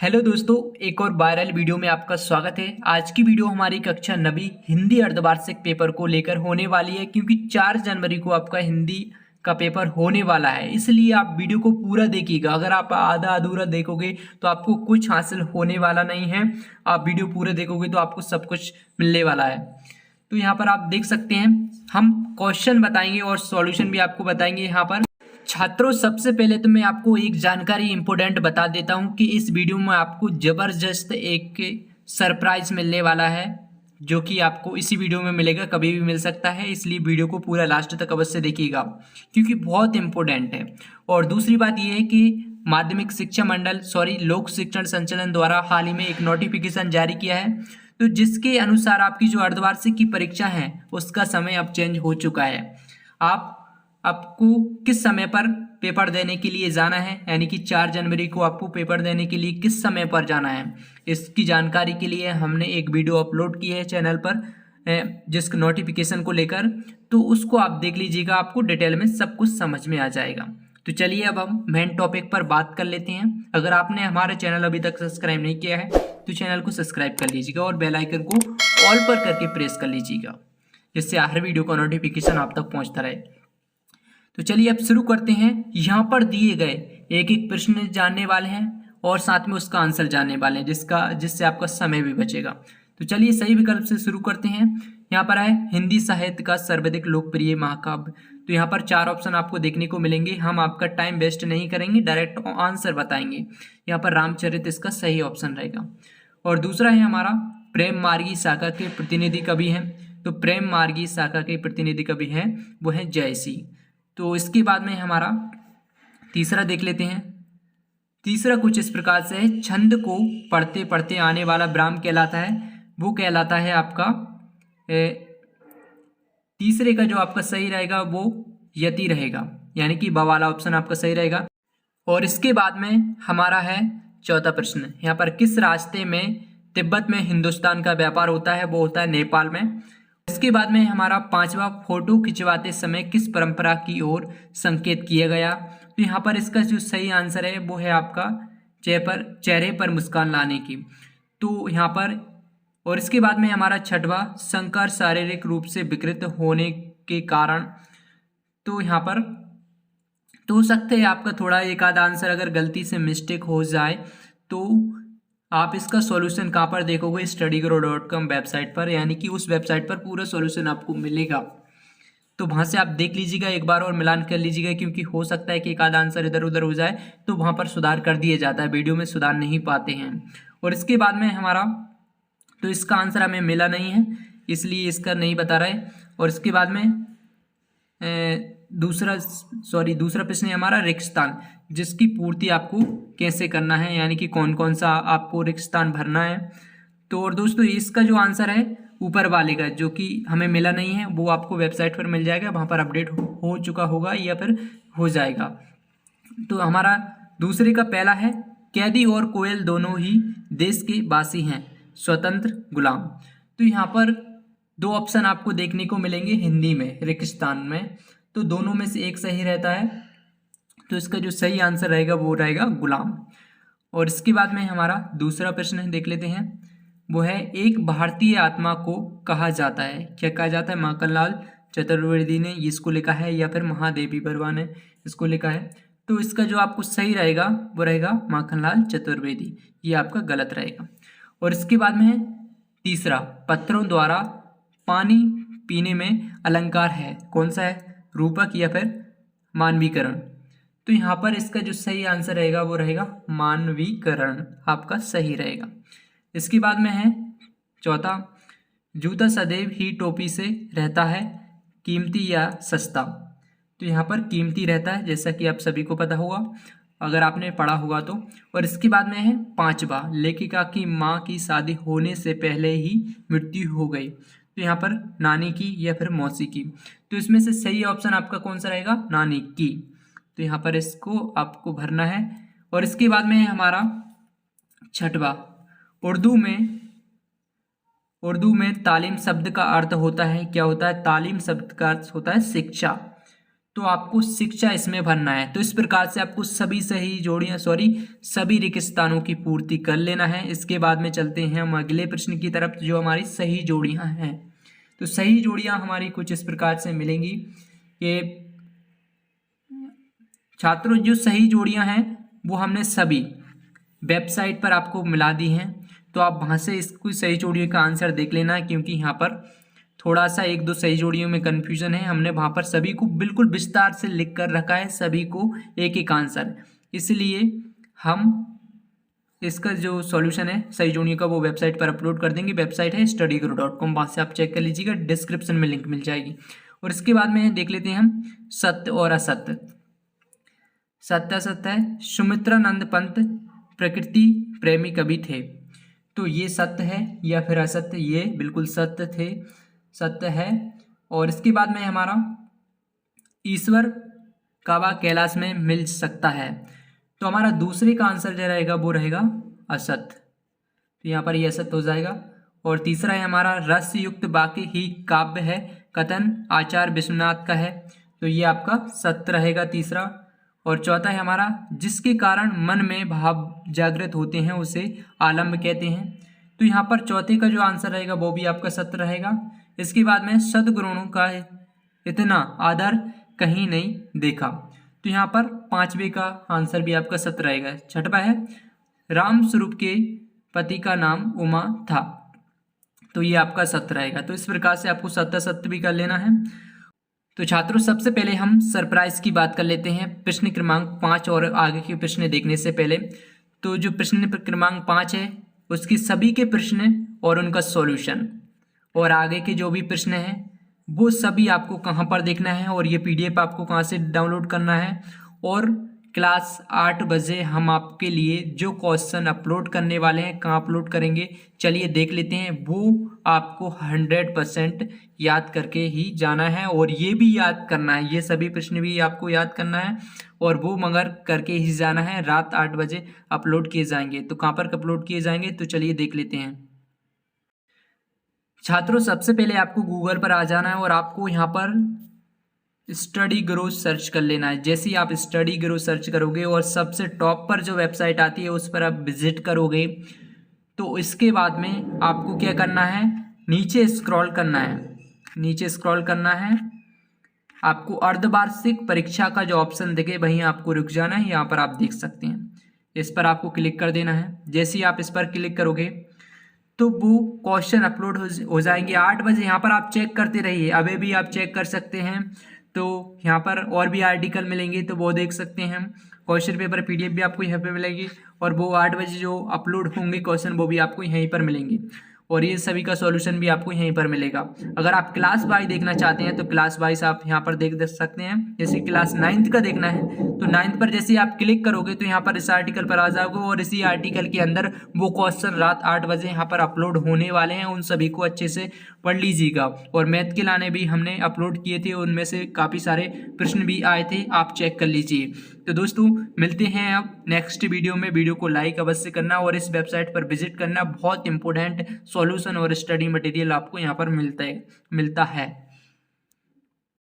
Hello दोस्तों, एक और वायरल वीडियो में आपका स्वागत है। आज की वीडियो हमारी कक्षा 9वीं हिंदी अर्धवार्षिक पेपर को लेकर होने वाली है, क्योंकि 4 जनवरी को आपका हिंदी का पेपर होने वाला है। इसलिए आप वीडियो को पूरा देखिएगा। अगर आप आधा अधूरा देखोगे तो आपको कुछ हासिल होने वाला नहीं है। आप वीडियो पूरा देखोगे तो आपको सब कुछ मिलने वाला है। तो यहाँ पर आप देख सकते हैं, हम क्वेश्चन बताएंगे और सॉल्यूशन भी आपको बताएंगे। यहाँ पर छात्रों, सबसे पहले तो मैं आपको एक जानकारी इंपॉर्टेंट बता देता हूं कि इस वीडियो में आपको ज़बरदस्त एक सरप्राइज मिलने वाला है, जो कि आपको इसी वीडियो में मिलेगा, कभी भी मिल सकता है। इसलिए वीडियो को पूरा लास्ट तक अवश्य देखिएगा, क्योंकि बहुत इंपॉर्टेंट है। और दूसरी बात यह है कि माध्यमिक शिक्षा मंडल लोक शिक्षण संचालन द्वारा हाल ही में एक नोटिफिकेशन जारी किया है, तो जिसके अनुसार आपकी जो अर्धवार्षिक की परीक्षा है उसका समय अब चेंज हो चुका है। आपको किस समय पर पेपर देने के लिए जाना है, यानी कि 4 जनवरी को आपको पेपर देने के लिए किस समय पर जाना है, इसकी जानकारी के लिए हमने एक वीडियो अपलोड की है चैनल पर, जिस नोटिफिकेशन को लेकर। तो उसको आप देख लीजिएगा, आपको डिटेल में सब कुछ समझ में आ जाएगा। तो चलिए अब हम मेन टॉपिक पर बात कर लेते हैं। अगर आपने हमारे चैनल अभी तक सब्सक्राइब नहीं किया है तो चैनल को सब्सक्राइब कर लीजिएगा और बेल आइकन को ऑल पर करके प्रेस कर लीजिएगा, जिससे हर वीडियो का नोटिफिकेशन आप तक पहुँचता रहे। तो चलिए अब शुरू करते हैं। यहाँ पर दिए गए एक एक प्रश्न जानने वाले हैं और साथ में उसका आंसर जानने वाले हैं, जिससे आपका समय भी बचेगा। तो चलिए सही विकल्प से शुरू करते हैं। यहाँ पर है हिंदी साहित्य का सर्वाधिक लोकप्रिय महाकाव्य। तो यहाँ पर 4 ऑप्शन आपको देखने को मिलेंगे। हम आपका टाइम वेस्ट नहीं करेंगे, डायरेक्ट आंसर बताएंगे। यहाँ पर रामचरित इसका सही ऑप्शन रहेगा। और दूसरा है हमारा प्रेम मार्गी शाखा के प्रतिनिधि कवि हैं। तो प्रेम मार्गी शाखा के प्रतिनिधि कवि हैं वो है जयसी। तो इसके बाद में हमारा तीसरा देख लेते हैं। तीसरा कुछ इस प्रकार से है, छंद को पढ़ते पढ़ते आने वाला ब्राह्म कहलाता है, वो कहलाता है आपका तीसरे का जो आपका सही रहेगा वो यति रहेगा, यानी कि ब वाला ऑप्शन आपका सही रहेगा। और इसके बाद में हमारा है चौथा प्रश्न। यहाँ पर किस रास्ते में तिब्बत में हिंदुस्तान का व्यापार होता है, वो होता है नेपाल में। इसके बाद में हमारा पांचवा, फोटो खिंचवाते समय किस परंपरा की ओर संकेत किया गया। तो यहाँ पर इसका जो सही आंसर है वो है आपका चेहरे पर मुस्कान लाने की। तो यहाँ पर और इसके बाद में हमारा छठवा, शंकर शारीरिक रूप से विकृत होने के कारण। तो यहाँ पर तो हो सकता है आपका थोड़ा एक आधा आंसर अगर गलती से मिस्टेक हो जाए तो आप इसका सॉल्यूशन कहाँ पर देखोगे, studygrow.com वेबसाइट पर, यानी कि उस वेबसाइट पर पूरा सॉल्यूशन आपको मिलेगा। तो वहाँ से आप देख लीजिएगा एक बार और मिलान कर लीजिएगा, क्योंकि हो सकता है कि एक आधा आंसर इधर उधर हो जाए, तो वहाँ पर सुधार कर दिया जाता है, वीडियो में सुधार नहीं पाते हैं। और इसके बाद में हमारा तो इसका आंसर हमें मिला नहीं है, इसलिए इसका नहीं बता रहे। और इसके बाद में दूसरा प्रश्न है हमारा रेगिस्तान, जिसकी पूर्ति आपको कैसे करना है, यानी कि कौन कौन सा आपको रेगिस्तान भरना है। तो और दोस्तों इसका जो आंसर है ऊपर वाले का, जो कि हमें मिला नहीं है, वो आपको वेबसाइट पर मिल जाएगा, वहाँ पर अपडेट हो चुका होगा या फिर हो जाएगा। तो हमारा दूसरे का पहला है, कैदी और कोयल दोनों ही देश के वासी हैं, स्वतंत्र गुलाम। तो यहाँ पर 2 ऑप्शन आपको देखने को मिलेंगे हिंदी में, रेगिस्तान में। तो दोनों में से एक सही रहता है, तो इसका जो सही आंसर रहेगा वो रहेगा गुलाम। और इसके बाद में हमारा दूसरा प्रश्न देख लेते हैं। वो है, एक भारतीय आत्मा को कहा जाता है, क्या कहा जाता है। माखनलाल चतुर्वेदी ने इसको लिखा है या फिर महादेवी वर्मा ने इसको लिखा है। तो इसका जो आपको सही रहेगा वो रहेगा माखनलाल चतुर्वेदी, ये आपका गलत रहेगा। और इसके बाद में है तीसरा, पत्थरों द्वारा पानी पीने में अलंकार है, कौन सा है, रूपक या फिर मानवीकरण। तो यहाँ पर इसका जो सही आंसर रहेगा वो रहेगा मानवीकरण, आपका सही रहेगा। इसके बाद में है चौथा, जूता सदैव ही टोपी से रहता है, कीमती या सस्ता। तो यहाँ पर कीमती रहता है, जैसा कि आप सभी को पता होगा अगर आपने पढ़ा होगा तो। और इसके बाद में है पांचवा, लेखिका की माँ की शादी होने से पहले ही मृत्यु हो गई। तो यहाँ पर नानी की या फिर मौसी की। तो इसमें से सही ऑप्शन आपका कौन सा रहेगा, नानी की। तो यहाँ पर इसको आपको भरना है। और इसके बाद में है हमारा छठवा, उर्दू में तालीम शब्द का अर्थ होता है, क्या होता है, तालीम शब्द का अर्थ होता है शिक्षा। तो आपको शिक्षा इसमें भरना है। तो इस प्रकार से आपको सभी सभी रिक्त स्थानों की पूर्ति कर लेना है। इसके बाद में चलते हैं हम अगले प्रश्न की तरफ, जो हमारी सही जोड़ियां हैं। तो सही जोड़ियां हमारी कुछ इस प्रकार से मिलेंगी कि छात्रों जो सही जोड़ियां हैं वो हमने सभी वेबसाइट पर आपको मिला दी हैं, तो आप वहाँ से इसको सही जोड़ियों का आंसर देख लेना है, क्योंकि यहाँ पर थोड़ा सा एक दो सही जोड़ियों में कन्फ्यूजन है। हमने वहाँ पर सभी को बिल्कुल विस्तार से लिख कर रखा है, सभी को एक एक आंसर, इसलिए हम इसका जो सॉल्यूशन है सही जोड़ियों का वो वेबसाइट पर अपलोड कर देंगे। वेबसाइट है studyguru.com, वहाँ से आप चेक कर लीजिएगा, डिस्क्रिप्शन में लिंक मिल जाएगी। और इसके बाद में देख लेते हैं हम सत्य और असत्य। सत्य असत्य है, सुमित्रानंद पंत प्रकृति प्रेमी कवि थे। तो ये सत्य है या फिर असत्य? ये बिल्कुल सत्य थे, सत्य है। और इसके बाद में हमारा ईश्वर काबा कैलाश में मिल सकता है। तो हमारा दूसरे का आंसर जो रहेगा वो रहेगा असत्य, तो यहाँ पर ये असत्य हो जाएगा। और तीसरा है हमारा रस युक्त बाकी ही काव्य है, कथन आचार्य विश्वनाथ का है, तो ये आपका सत्य रहेगा तीसरा। और चौथा है हमारा जिसके कारण मन में भाव जागृत होते हैं उसे आलम्ब कहते हैं, तो यहाँ पर चौथे का जो आंसर रहेगा वो भी आपका सत्य रहेगा। इसके बाद में सद्गुणों का इतना आदर कहीं नहीं देखा, तो यहाँ पर पांचवे का आंसर भी आपका सत्य रहेगा। छठवा है राम स्वरूप के पति का नाम उमा था, तो ये आपका सत्य रहेगा। तो इस प्रकार से आपको सत्य सत्य भी कर लेना है। तो छात्रों सबसे पहले हम सरप्राइज की बात कर लेते हैं प्रश्न क्रमांक 5 और आगे के प्रश्न देखने से पहले। तो जो प्रश्न क्रमांक 5 है उसकी सभी के प्रश्न और उनका सॉल्यूशन और आगे के जो भी प्रश्न हैं वो सभी आपको कहाँ पर देखना है और ये पीडीएफ आपको कहाँ से डाउनलोड करना है। और क्लास 8 बजे हम आपके लिए जो क्वेश्चन अपलोड करने वाले हैं, कहाँ अपलोड करेंगे चलिए देख लेते हैं। वो आपको 100% याद करके ही जाना है और ये भी याद करना है, ये सभी प्रश्न भी आपको याद करना है और वो मगर करके ही जाना है। रात 8 बजे अपलोड किए जाएंगे, तो कहाँ पर अपलोड किए जाएंगे तो चलिए देख लेते हैं। छात्रों सबसे पहले आपको गूगल पर आ जाना है और आपको यहाँ पर स्टडी गुरु सर्च कर लेना है। जैसे ही आप स्टडी गुरु सर्च करोगे और सबसे टॉप पर जो वेबसाइट आती है उस पर आप विजिट करोगे, तो इसके बाद में आपको क्या करना है, नीचे स्क्रॉल करना है। नीचे स्क्रॉल करना है, आपको अर्धवार्षिक परीक्षा का जो ऑप्शन दिखे वहीं आपको रुक जाना है। यहाँ पर आप देख सकते हैं, इस पर आपको क्लिक कर देना है। जैसे ही आप इस पर क्लिक करोगे तो वो क्वेश्चन अपलोड हो जाएंगे 8 बजे। यहाँ पर आप चेक करते रहिए, अभी भी आप चेक कर सकते हैं। तो यहाँ पर और भी आर्टिकल मिलेंगे तो वो देख सकते हैं। क्वेश्चन पेपर पीडीएफ भी आपको यहाँ पे मिलेगी और वो 8 बजे जो अपलोड होंगे क्वेश्चन वो भी आपको यहीं पर मिलेंगे और ये सभी का सॉल्यूशन भी आपको यहीं पर मिलेगा। अगर आप क्लास वाइज देखना चाहते हैं तो क्लास वाइज आप यहाँ पर देख सकते हैं। जैसे क्लास 9th का देखना है तो 9th पर जैसे आप क्लिक करोगे तो यहाँ पर इस आर्टिकल पर आ जाओगे और इसी आर्टिकल के अंदर वो क्वेश्चन रात 8 बजे यहाँ पर अपलोड होने वाले हैं, उन सभी को अच्छे से पढ़ लीजिएगा। और मैथ के लाने भी हमने अपलोड किए थे, उनमें से काफ़ी सारे प्रश्न भी आए थे, आप चेक कर लीजिए। तो दोस्तों मिलते हैं अब नेक्स्ट वीडियो में। वीडियो को लाइक अवश्य करना और इस वेबसाइट पर विजिट करना, बहुत इंपॉर्टेंट सॉल्यूशन और स्टडी मटेरियल आपको यहाँ पर मिलता है।